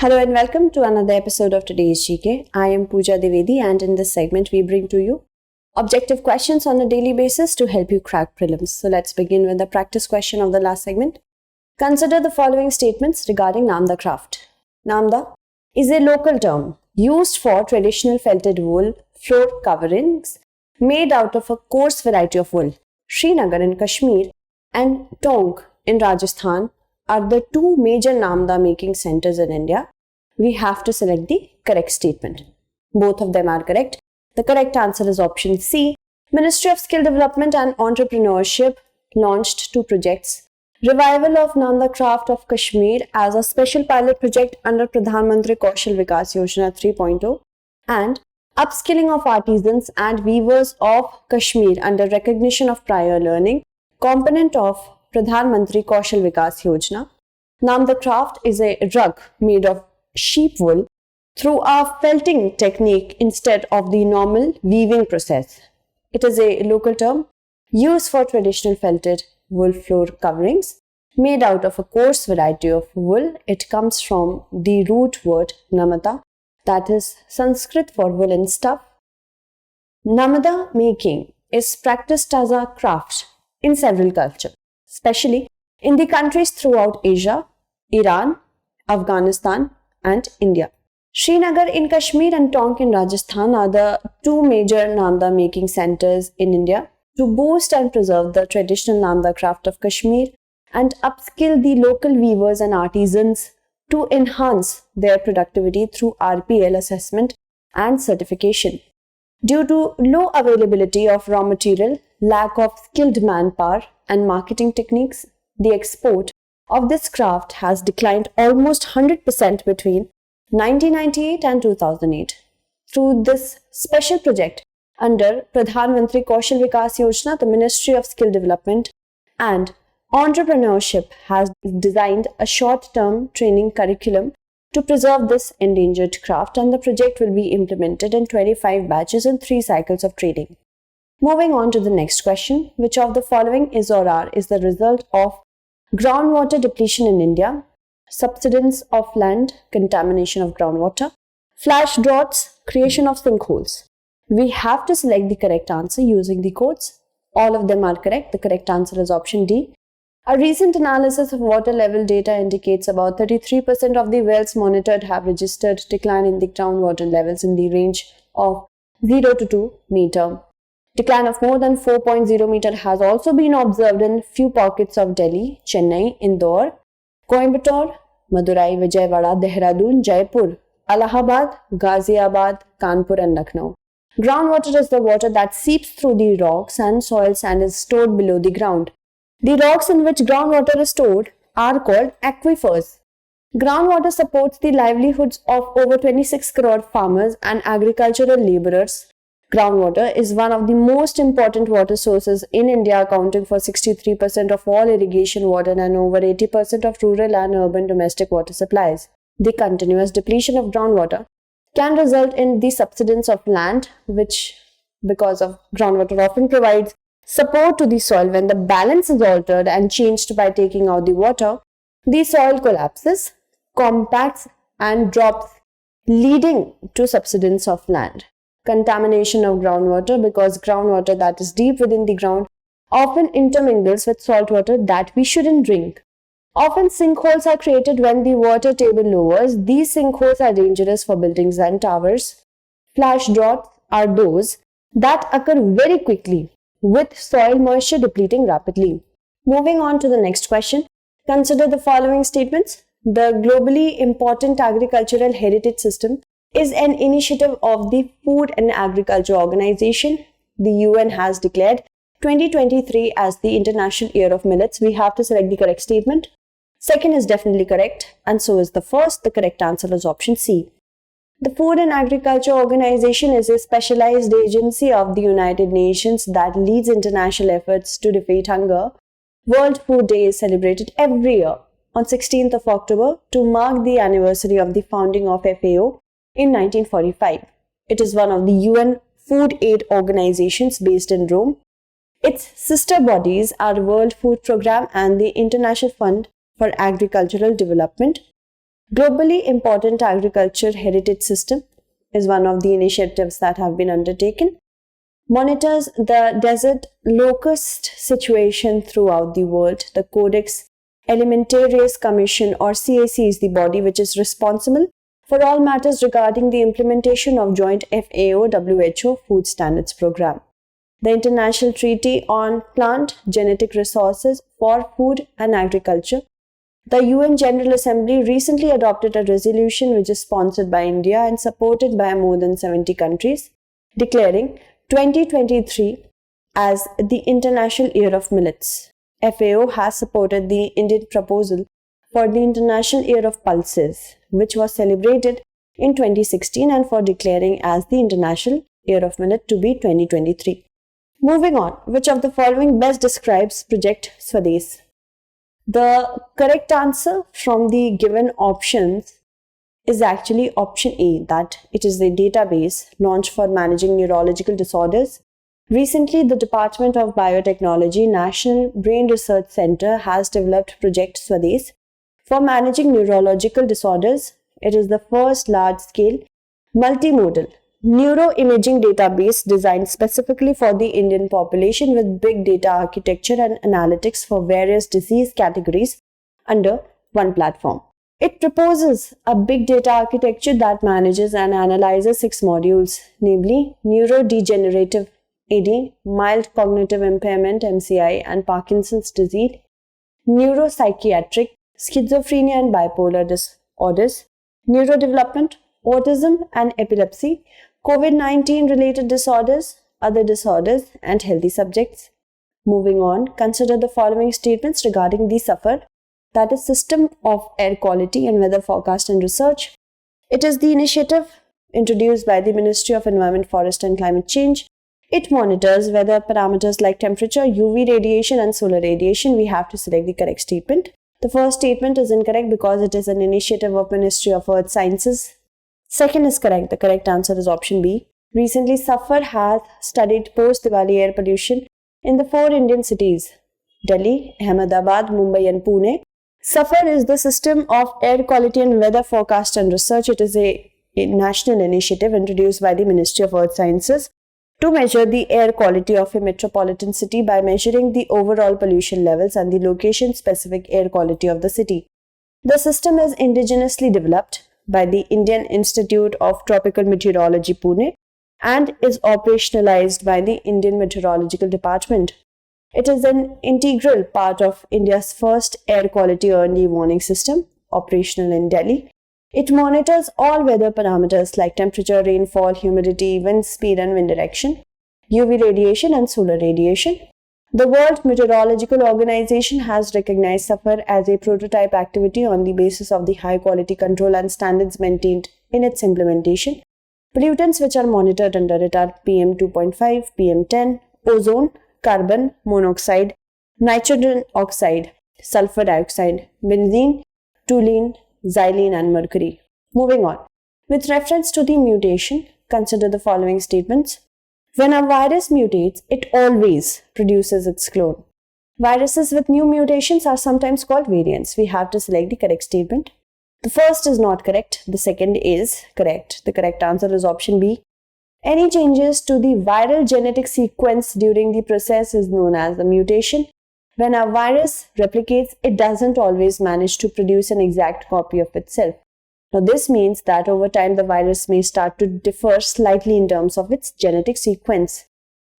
Hello and welcome to another episode of today's GK. I am Pooja Divedi, and in this segment we bring to you objective questions on a daily basis to help you crack prelims. So let's begin with the practice question of the last segment. Consider the following statements regarding Namda craft. Namda is a local term used for traditional felted wool floor coverings made out of a coarse variety of wool. Srinagar in Kashmir and Tonk in Rajasthan are the two major Namda making centers in India. We have to select the correct statement. Both of them are correct. The correct answer is option C. Ministry of Skill Development and Entrepreneurship launched two projects. Revival of Namda craft of Kashmir as a special pilot project under Pradhan Mantri Kaushal Vikas Yojana 3.0 and upskilling of artisans and weavers of Kashmir under recognition of prior learning, component of Pradhan Mantri Kaushal Vikas Yojana. Namda craft is a rug made of sheep wool through a felting technique instead of the normal weaving process. It is a local term used for traditional felted wool floor coverings made out of a coarse variety of wool. It comes from the root word namata, that is Sanskrit for woolen stuff. Namda making is practiced as a craft in several cultures, especially in the countries throughout Asia, Iran, Afghanistan and India. Srinagar in Kashmir and Tonk in Rajasthan are the two major Namda making centers in India. To boost and preserve the traditional Namda craft of Kashmir and upskill the local weavers and artisans to enhance their productivity through RPL assessment and certification. Due to low availability of raw material, lack of skilled manpower and marketing techniques, the export of this craft has declined almost 100% between 1998 and 2008. Through this special project under Pradhan Mantri Kaushal Vikas Yojana, the Ministry of Skill Development and Entrepreneurship has designed a short-term training curriculum to preserve this endangered craft, and the project will be implemented in 25 batches and 3 cycles of training. Moving on to the next question. Which of the following is or are is the result of groundwater depletion in India, subsidence of land, contamination of groundwater, flash droughts, creation of sinkholes? We have to select the correct answer using the codes. All of them are correct. The correct answer is option D. A recent analysis of water level data indicates about 33% of the wells monitored have registered decline in the groundwater levels in the range of 0 to 2 meter. Decline of more than 4.0 meter has also been observed in few pockets of Delhi, Chennai, Indore, Coimbatore, Madurai, Vijayawada, Dehradun, Jaipur, Allahabad, Ghaziabad, Kanpur and Lucknow. Groundwater is the water that seeps through the rocks and soils and is stored below the ground. The rocks in which groundwater is stored are called aquifers. Groundwater supports the livelihoods of over 26 crore farmers and agricultural laborers. Groundwater is one of the most important water sources in India, accounting for 63% of all irrigation water and over 80% of rural and urban domestic water supplies. The continuous depletion of groundwater can result in the subsidence of land, which, because of groundwater, often provides support to the soil. When the balance is altered and changed by taking out the water, the soil collapses, compacts and drops, leading to subsidence of land. Contamination of groundwater, because groundwater that is deep within the ground often intermingles with salt water that we shouldn't drink. Often sinkholes are created when the water table lowers. These sinkholes are dangerous for buildings and towers. Flash droughts are those that occur very quickly, with soil moisture depleting rapidly. Moving on to the next question. Consider the following statements. The globally important agricultural heritage system is an initiative of the Food and Agriculture Organization. The UN has declared 2023 as the International Year of Millets. We have to select the correct statement. Second is definitely correct, and so is the first. The correct answer is option C. The Food and Agriculture Organization is a specialized agency of the United Nations that leads international efforts to defeat hunger. World Food Day is celebrated every year on 16th of October to mark the anniversary of the founding of FAO in 1945. It is one of the UN food aid organizations based in Rome. Its sister bodies are World Food Programme and the International Fund for Agricultural Development. Globally important agriculture heritage system is one of the initiatives that have been undertaken. Monitors the desert locust situation throughout the world. The Codex Alimentarius Commission, or CAC, is the body which is responsible for all matters regarding the implementation of joint FAO-WHO Food Standards Program. The International Treaty on Plant Genetic Resources for Food and Agriculture. The UN General Assembly recently adopted a resolution which is sponsored by India and supported by more than 70 countries, declaring 2023 as the International Year of Millets. FAO has supported the Indian proposal for the International Year of Pulses, which was celebrated in 2016, and for declaring as the International Year of Millet to be 2023. Moving on, which of the following best describes Project Swadesh? The correct answer from the given options is actually option A, that it is a database launched for managing neurological disorders. Recently, the Department of Biotechnology National Brain Research Center has developed Project Swadesh for managing neurological disorders. It is the first large-scale multimodal neuroimaging database designed specifically for the Indian population, with big data architecture and analytics for various disease categories under one platform. It proposes a big data architecture that manages and analyzes 6 modules, namely neurodegenerative AD, mild cognitive impairment MCI and Parkinson's disease, neuropsychiatric, schizophrenia and bipolar disorders, neurodevelopment, autism and epilepsy, COVID-19 related disorders, other disorders, and healthy subjects. Moving on, consider the following statements regarding the SAFAR, that is System of Air Quality and Weather Forecast and Research. It is the initiative introduced by the Ministry of Environment, Forest and Climate Change. It monitors weather parameters like temperature, UV radiation and solar radiation. We have to select the correct statement. The first statement is incorrect because it is an initiative of Ministry of Earth Sciences. Second is correct. The correct answer is option B. Recently, SAFAR has studied post-Diwali air pollution in the 4 Indian cities, Delhi, Ahmedabad, Mumbai and Pune. SAFAR is the System of Air Quality and Weather Forecast and Research. It is a national initiative introduced by the Ministry of Earth Sciences to measure the air quality of a metropolitan city by measuring the overall pollution levels and the location-specific air quality of the city. The system is indigenously developed by the Indian Institute of Tropical Meteorology, Pune, and is operationalized by the Indian Meteorological Department. It is an integral part of India's first air quality early warning system, operational in Delhi. It monitors all weather parameters like temperature, rainfall, humidity, wind speed and wind direction, UV radiation and solar radiation. The World Meteorological Organization has recognized SAFAR as a prototype activity on the basis of the high quality control and standards maintained in its implementation. Pollutants which are monitored under it are PM 2.5, PM 10, ozone, carbon monoxide, nitrogen oxide, sulfur dioxide, benzene, toluene, xylene and mercury. Moving on. With reference to the mutation, consider the following statements. When a virus mutates, it always produces its clone. Viruses with new mutations are sometimes called variants. We have to select the correct statement. The first is not correct. The second is correct. The correct answer is option B. Any changes to the viral genetic sequence during the process is known as a mutation. When a virus replicates, it doesn't always manage to produce an exact copy of itself. Now, this means that over time, the virus may start to differ slightly in terms of its genetic sequence.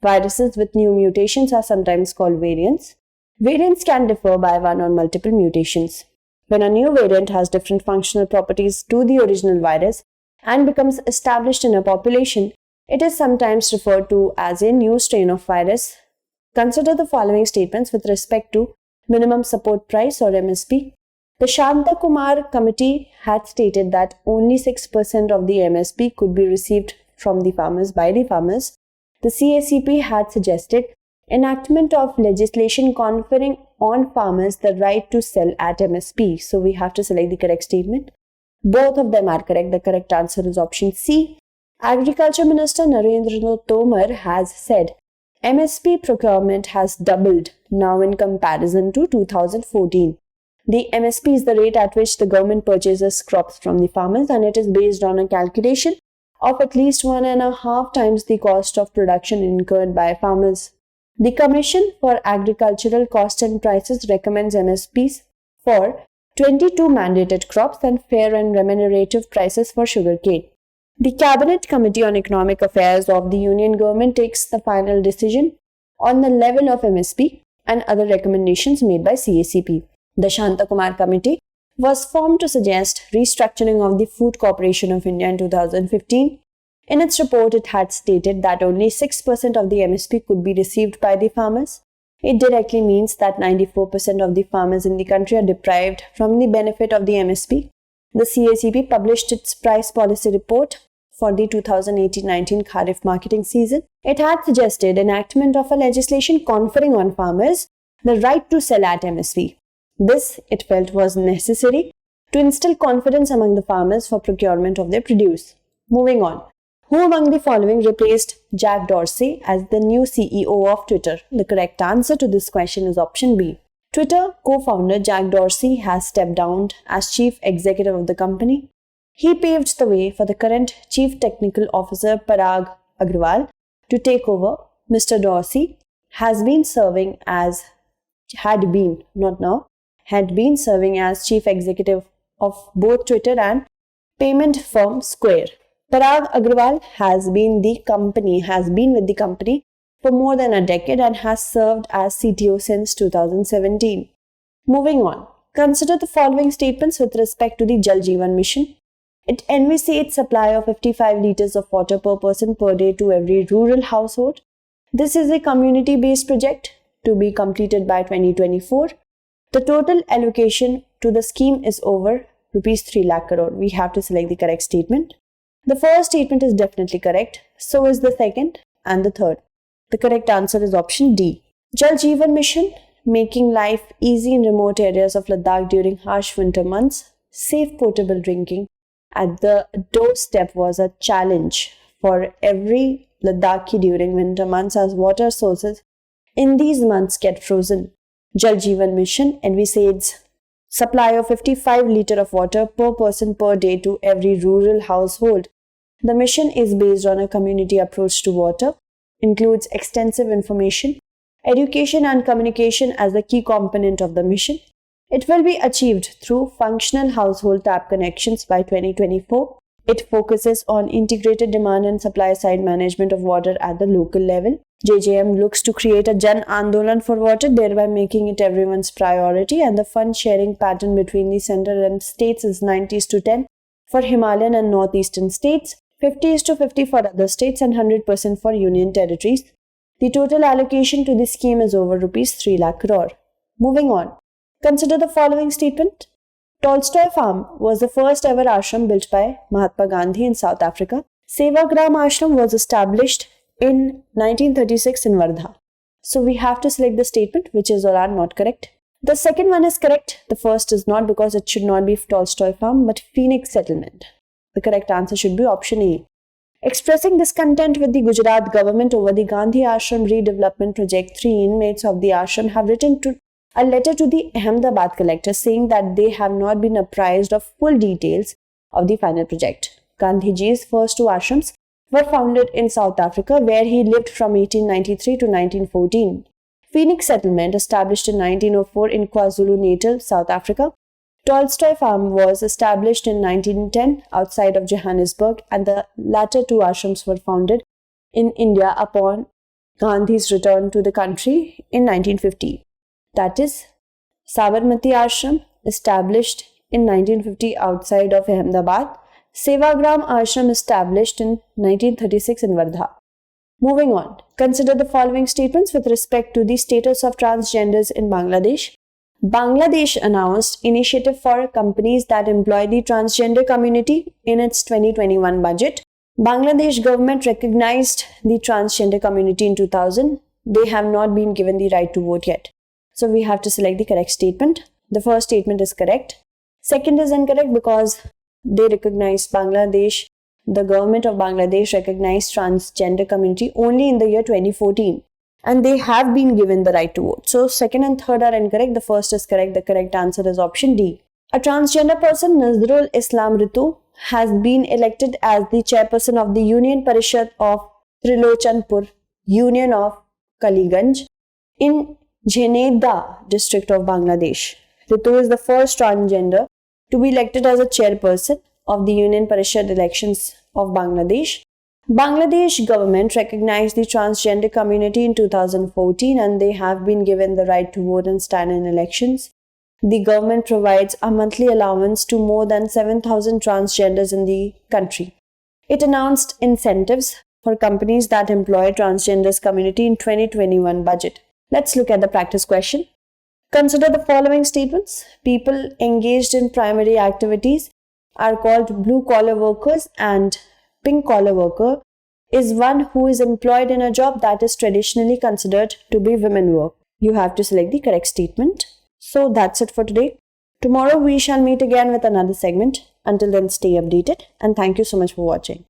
Viruses with new mutations are sometimes called variants. Variants can differ by one or multiple mutations. When a new variant has different functional properties to the original virus and becomes established in a population, it is sometimes referred to as a new strain of virus. Consider the following statements with respect to minimum support price or MSP. The Shanta Kumar committee had stated that only 6% of the MSP could be received from the farmers by the farmers. The CACP had suggested enactment of legislation conferring on farmers the right to sell at MSP. So we have to select the correct statement. Both of them are correct. The correct answer is option C. Agriculture Minister Narendra Tomar has said MSP procurement has doubled now in comparison to 2014. The MSP is the rate at which the government purchases crops from the farmers, and it is based on a calculation of at least 1.5 times the cost of production incurred by farmers. The Commission for Agricultural Cost and Prices recommends MSPs for 22 mandated crops and fair and remunerative prices for sugarcane. The Cabinet Committee on Economic Affairs of the Union Government takes the final decision on the level of MSP and other recommendations made by CACP. The Shanta Kumar Committee was formed to suggest restructuring of the Food Corporation of India in 2015. In its report, it had stated that only 6% of the MSP could be received by the farmers. It directly means that 94% of the farmers in the country are deprived from the benefit of the MSP. The CACP published its price policy report for the 2018-19 Kharif marketing season. It had suggested enactment of a legislation conferring on farmers the right to sell at MSP. This, it felt, was necessary to instill confidence among the farmers for procurement of their produce. Moving on. Who among the following replaced Jack Dorsey as the new CEO of Twitter? The correct answer to this question is option B. Twitter co-founder Jack Dorsey has stepped down as chief executive of the company. He paved the way for the current chief technical officer Parag Agrawal to take over. Mr. Dorsey had been serving as chief executive of both Twitter and payment firm Square. Parag Agrawal has been with the company for more than a decade and has served as CTO since 2017. Moving on, consider the following statements with respect to the Jal Jeevan Mission. It envisages supply of 55 liters of water per person per day to every rural household. This is a community-based project to be completed by 2024. The total allocation to the scheme is over rupees 3 lakh crore. We have to select the correct statement. The first statement is definitely correct. So is the second and the third. The correct answer is option D. Jal Jeevan Mission, making life easy in remote areas of Ladakh during harsh winter months. Safe potable drinking at the doorstep was a challenge for every Ladakhi during winter months as water sources in these months get frozen. Jal Jeevan Mission envisages supply of 55 liters of water per person per day to every rural household. The mission is based on a community approach to water, includes extensive information, education and communication as the key component of the mission. It will be achieved through functional household tap connections by 2024. It focuses on integrated demand and supply side management of water at the local level. JJM looks to create a Jan Andolan for water, thereby making it everyone's priority, and the fund sharing pattern between the center and states is 90:10 for Himalayan and northeastern states, 50:50 for other states, and 100% for union territories. The total allocation to this scheme is over rupees 3 lakh crore. Moving on. Consider the following statement. Tolstoy Farm was the first ever ashram built by Mahatma Gandhi in South Africa. Sevagram Ashram was established in 1936 in Wardha. So we have to select the statement which is or are not correct. The second one is correct. The first is not, because it should not be Tolstoy Farm but Phoenix Settlement. The correct answer should be option A. Expressing discontent with the Gujarat government over the Gandhi Ashram redevelopment project, 3 inmates of the ashram have written a letter to the Ahmedabad collector saying that they have not been apprised of full details of the final project. Gandhiji's first 2 ashrams were founded in South Africa, where he lived from 1893 to 1914. Phoenix Settlement, established in 1904 in KwaZulu-Natal, South Africa. Tolstoy Farm was established in 1910 outside of Johannesburg, and the latter 2 ashrams were founded in India upon Gandhi's return to the country in 1950. That is, Sabarmati Ashram, established in 1950 outside of Ahmedabad. Sevagram Ashram, established in 1936 in Wardha. Moving on, consider the following statements with respect to the status of transgenders in Bangladesh. Bangladesh announced initiative for companies that employ the transgender community in its 2021 budget. Bangladesh government recognized the transgender community in 2000. They have not been given the right to vote yet. So we have to select the correct statement. The first statement is correct. Second is incorrect because they recognized the government of Bangladesh recognized transgender community only in the year 2014. and they have been given the right to vote. So second and third are incorrect. The first is correct. The correct answer is option D. A transgender person, Nazrul Islam Ritu, has been elected as the chairperson of the Union Parishad of Trilochanpur, Union of Kaliganj, in Jheneda district of Bangladesh. Ritu is the first transgender to be elected as a chairperson of the Union Parishad elections of Bangladesh. Bangladesh government recognized the transgender community in 2014 and they have been given the right to vote and stand in elections. The government provides a monthly allowance to more than 7,000 transgenders in the country. It announced incentives for companies that employ transgenders community in 2021 budget. Let's look at the practice question. Consider the following statements. People engaged in primary activities are called blue-collar workers and pink-collar worker is one who is employed in a job that is traditionally considered to be women work. You have to select the correct statement. So that's it for today. Tomorrow we shall meet again with another segment. Until then, stay updated and thank you so much for watching.